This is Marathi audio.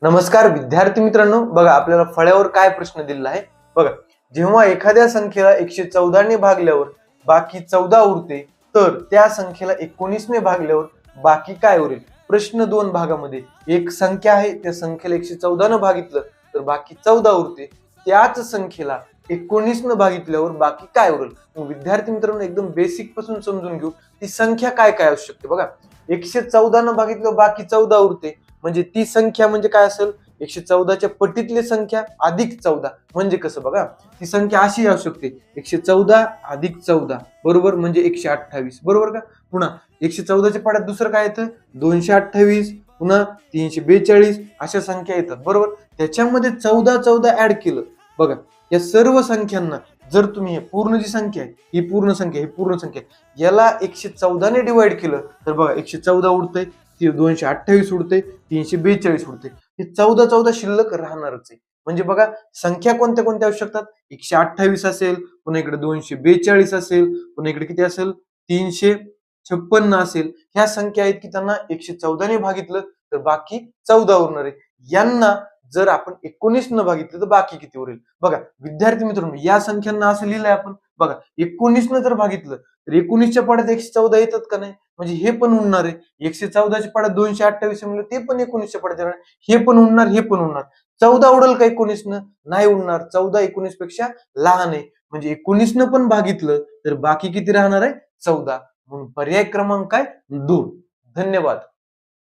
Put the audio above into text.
नमस्कार विद्यार्थी मित्रांनो, बघा आपल्याला फळ्यावर काय प्रश्न दिलेला आहे बघा. जेव्हा एखाद्या संख्येला 114 ने भागल्यावर बाकी 14 उरते, तर त्या संख्येला 19 ने भागल्यावर बाकी काय उरेल? प्रश्न दोन भागामध्ये. एक संख्या आहे, त्या संख्येला 114 न भागितलं तर बाकी 14 उरते. त्याच संख्येला 19 न भागितल्यावर बाकी काय उरेल? मग विद्यार्थी मित्रांनो, एकदम बेसिक पासून समजून घेऊ ती संख्या काय काय असू शकते. बघा, 114 न भागितलं बाकी 14 उरते, म्हणजे ती संख्या म्हणजे काय असेल? 114च्या पटीतली संख्या अधिक 14. म्हणजे कसं बघा, ती संख्या अशी असू शकते 114 अधिक 14 बरोबर म्हणजे 128 बरोबर का. पुन्हा 114च्या पाड्यात दुसरं काय येतं? 228, पुन्हा 342 अशा संख्या येतात बरोबर. त्याच्यामध्ये 14 ऍड केलं बघा. या सर्व संख्यांना जर तुम्ही पूर्ण जी संख्या आहे, ही पूर्ण संख्या, ही पूर्ण संख्या, याला 114 ने डिवाइड केलं तर बघा 114 उरतंय, 228 उरते, 342 उरते. हे 14 शिल्लक राहणारच आहे. म्हणजे बघा, संख्या कोणत्या कोणत्या असू शकतात? 128 असेल, पुन्हा इकडे 242 असेल, पुन्हा इकडे किती असेल? 356 असेल. ह्या संख्या आहेत की त्यांना 114 ने भागितलं तर बाकी 14 उरणार आहे. यांना जर आपण 19 न भागितलं तर बाकी किती उरेल? बघा विद्यार्थी मित्रांनो, या संख्यांना असं लिहिलंय आपण बघा, 19 न जर भागितलं तर 19च्या पाड्यात 114 येतात का नाही? म्हणजे हे पण उरणार आहे. 114च्या पाड्यात 228 म्हणजे ते पण 19च्या पाड्यात येणार. हे पण उरणार, हे पण उरणार. 14 उडेल का 19 न? नाही उरणार. 14 19 पेक्षा लहान आहे. म्हणजे 19 न पण भागितलं तर बाकी किती राहणार आहे? 14. म्हणून पर्याय क्रमांक काय? 2. धन्यवाद.